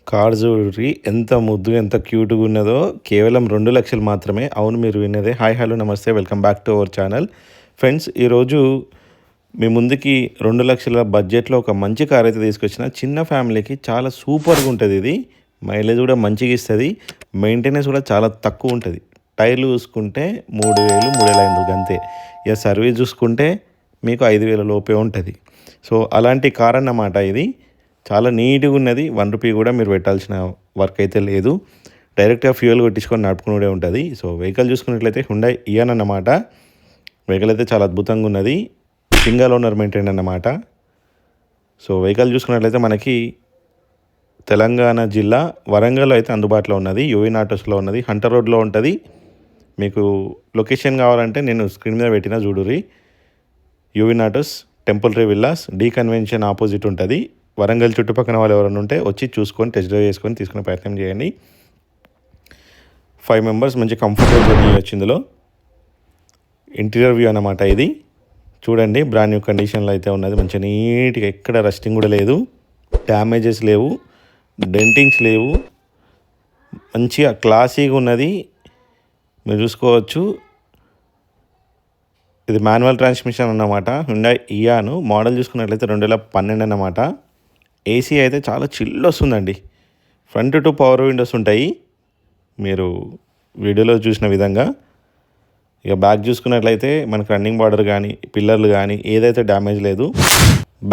Car చూడుర్రి ఎంత ముద్దుగా ఎంత క్యూట్‌గా ఉన్నదో. కేవలం 2,00,000 మాత్రమే. అవును, మీరు విన్నదే. హాయ్ హలో నమస్తే, welcome back to our channel. Friends, ఈరోజు మీ ముందుకి 2,00,000 బడ్జెట్‌లో ఒక మంచి కార్ అయితే తీసుకొచ్చిన. చిన్న ఫ్యామిలీకి చాలా సూపర్‌గా ఉంటుంది ఇది. మైలేజ్ కూడా మంచిగా ఇస్తుంది. మెయింటెనెన్స్ కూడా చాలా తక్కువ ఉంటుంది. టైర్లు చూసుకుంటే 3,000, 3,500 అంతే. ఇక సర్వీస్ చూసుకుంటే మీకు 5,000 లోపే ఉంటుంది. సో అలాంటి కార్ అన్నమాట ఇది. చాలా నీట్‌గా ఉన్నది. ₹1 కూడా మీరు పెట్టాల్సిన వర్క్ అయితే లేదు. డైరెక్ట్‌గా ఫ్యూయల్ కొట్టించుకొని నడుపుకునే ఉంటుంది. సో వెహికల్ చూసుకున్నట్లయితే హ్యుండాయ్ ఇయాన్ అన్నమాట. వెహికల్ అయితే చాలా అద్భుతంగా ఉన్నది. సింగల్ ఓనర్ మెయింటైన్ అన్నమాట. సో వెహికల్ చూసుకున్నట్లయితే మనకి తెలంగాణ జిల్లా వరంగల్లో అయితే అందుబాటులో ఉన్నది. యూవీన్ ఆటోస్లో ఉన్నది. హంటర్ రోడ్లో ఉంటుంది. మీకు లొకేషన్ కావాలంటే నేను స్క్రీన్ మీద పెట్టిన చూడుర్రి. యూవీన్ autos, temple villas, D convention opposite ఉంటుంది. వరంగల్ చుట్టుపక్కల వాళ్ళు ఎవరైనా ఉంటే వచ్చి చూసుకొని టెస్ట్ డ్రైవ్ చేసుకొని తీసుకునే ప్రయత్నం చేయండి. 5 మెంబర్స్ మంచి కంఫర్టబుల్ జర్నీ చేయొచ్చు ఇందులో. ఇంటీరియర్ వ్యూ అన్నమాట ఇది. చూడండి, బ్రాండ్ న్యూ కండిషన్లో అయితే ఉన్నది. మంచిగా నీట్గా, ఎక్కడ రస్టింగ్ కూడా లేదు, డ్యామేజెస్ లేవు, డెంటింగ్స్ లేవు. మంచిగా క్లాసీగా ఉన్నది. మీరు చూసుకోవచ్చు. ఇది మాన్యువల్ ట్రాన్స్మిషన్ అన్నమాట. Hyundai Eon. మోడల్ చూసుకున్నట్లయితే 2012 అన్నమాట. ఏసీ అయితే చాలా చిల్ వస్తుందండి. ఫ్రంట్ టు పవర్ విండోస్ ఉంటాయి మీరు వీడియోలో చూసిన విధంగా. ఇక బ్యాక్ చూసుకున్నట్లయితే మనకు రన్నింగ్ బార్డర్ కానీ పిల్లర్లు కానీ ఏదైతే డ్యామేజ్ లేదు.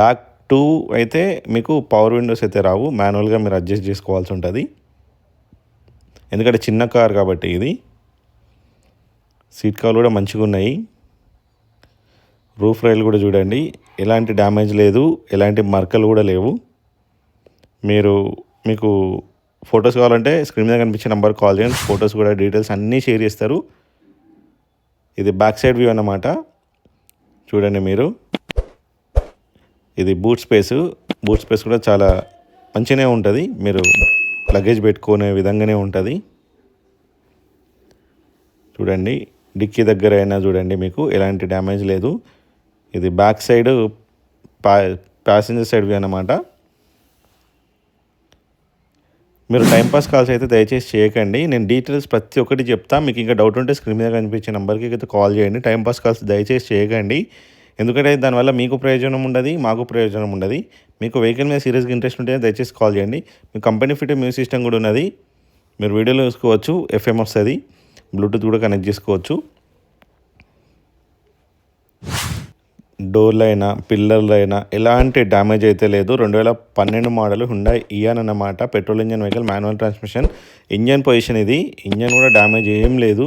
బ్యాక్ 2 అయితే మీకు పవర్ విండోస్ అయితే రావు. మాన్యువల్గా మీరు అడ్జస్ట్ చేసుకోవాల్సి ఉంటుంది, ఎందుకంటే చిన్న కార్ కాబట్టి. ఇది సీట్ కవర్లు కూడా మంచిగా ఉన్నాయి. రూఫ్ రైల్ కూడా చూడండి, ఎలాంటి డ్యామేజ్ లేదు, ఎలాంటి మరకలు కూడా లేవు. మీకు ఫొటోస్ కావాలంటే స్క్రీన్ మీద కనిపించే నెంబర్ కాల్ చేయండి. ఫొటోస్ కూడా డీటెయిల్స్ అన్నీ షేర్ చేస్తారు. ఇది బ్యాక్ సైడ్ వ్యూ అన్నమాట. చూడండి మీరు. ఇది బూట్ స్పేస్ కూడా చాలా మంచిగానే ఉంటుంది. మీరు లగేజ్ పెట్టుకునే విధంగానే ఉంటుంది. చూడండి, డిక్కీ దగ్గర అయినా చూడండి, మీకు ఎలాంటి డ్యామేజ్ లేదు. ఇది back side passenger side view అన్నమాట. మీరు టైంపాస్ కాల్స్ అయితే దయచేసి చేయకండి. నేను డీటెయిల్స్ ప్రతి ఒక్కటి చెప్తాను. మీకు ఇంకా డౌట్ ఉంటే స్క్రీన్ మీద కనిపించే నెంబర్కి అయితే కాల్ చేయండి. టైంపాస్ కాల్స్ దయచేసి చేయకండి, ఎందుకంటే దానివల్ల మీకు ప్రయోజనం ఉండదు, మాకు ప్రయోజనం ఉండదు. మీకు వెహికల్ మీద సీరియస్గా ఇంట్రెస్ట్ ఉంటే దయచేసి కాల్ చేయండి. మీ కంపెనీ ఫిట్ మ్యూజిక్ సిస్టమ్ కూడా ఉన్నది. మీరు వీడియోలో చూసుకోవచ్చు. FM వస్తుంది, బ్లూటూత్ కూడా కనెక్ట్ చేసుకోవచ్చు. డోర్లు అయినా పిల్లర్లు అయినా ఎలాంటి డ్యామేజ్ అయితే లేదు. 2012 మోడల్ హ్యుండాయ్ ఇయాన్ అన్నమాట. Petrol engine vehicle, manual transmission. Engine position ఇది. ఇంజన్ కూడా డ్యామేజ్ ఏం లేదు,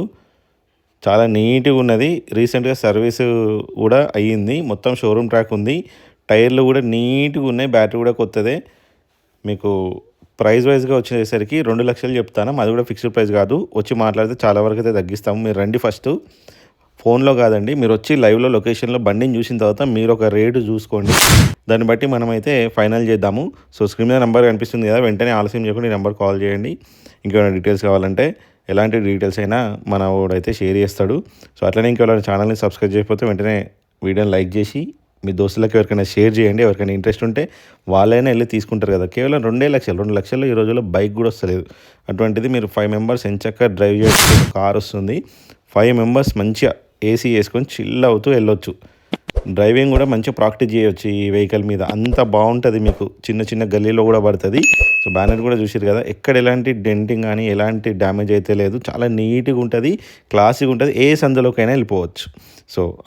చాలా నీట్గా ఉన్నది. రీసెంట్గా సర్వీస్ కూడా అయ్యింది. మొత్తం షోరూమ్ ట్రాక్ ఉంది. టైర్లు కూడా నీట్గా ఉన్నాయి. బ్యాటరీ కూడా కొత్తదే. మీకు ప్రైస్ వైజ్గా వచ్చేసరికి 2,00,000 చెప్తాను. అది కూడా ఫిక్స్డ్ ప్రైస్ కాదు. వచ్చి మాట్లాడితే చాలా వరకు అయితే తగ్గిస్తాము. మీరు రండి. ఫస్ట్ ఫోన్లో కాదండి, మీరు వచ్చి లైవ్లో లొకేషన్లో బండిని చూసిన తర్వాత మీరు ఒక రేటు చూసుకోండి. దాన్ని బట్టి మనమైతే ఫైనల్ చేద్దాము. సో స్క్రీన్ మీద నెంబర్ కనిపిస్తుంది కదా, వెంటనే ఆలస్యం చేయకుండా ఈ నెంబర్ కాల్ చేయండి. ఇంకేమైనా డీటెయిల్స్ కావాలంటే ఎలాంటి డీటెయిల్స్ అయినా మన వాడైతే షేర్ చేస్తాడు. సో అట్లనే ఇంకెవరైనా ఛానల్ని సబ్స్క్రైబ్ చేయకపోతే వెంటనే వీడియోని లైక్ చేసి మీ దోస్తులకు ఎవరికైనా షేర్ చేయండి. ఎవరికైనా ఇంట్రెస్ట్ ఉంటే వాళ్ళైనా వెళ్ళి తీసుకుంటారు కదా. కేవలం 2,00,000. 2,00,000 ఈ రోజుల్లో బైక్ కూడా వస్తలేదు. అటువంటిది మీరు 5 మెంబర్స్ ఎంచక్క డ్రైవ్ చేసే కార్ వస్తుంది. 5 మెంబర్స్ మంచిగా ఏసీ వేసుకొని చిల్ అవుతూ వెళ్ళొచ్చు. డ్రైవింగ్ కూడా మంచిగా ప్రాక్టీస్ చేయొచ్చు ఈ వెహికల్ మీద. అంత బాగుంటుంది. మీకు చిన్న చిన్న గల్లీలో కూడా పడుతుంది. సో బ్యానర్ కూడా చూసారు కదా, ఎక్కడ ఎలాంటి డెంటింగ్ కానీ ఎలాంటి డ్యామేజ్ అయితే లేదు. చాలా నీట్గా ఉంటుంది, క్లాసీగా ఉంటుంది. ఏ సందులోకైనా వెళ్ళిపోవచ్చు. సో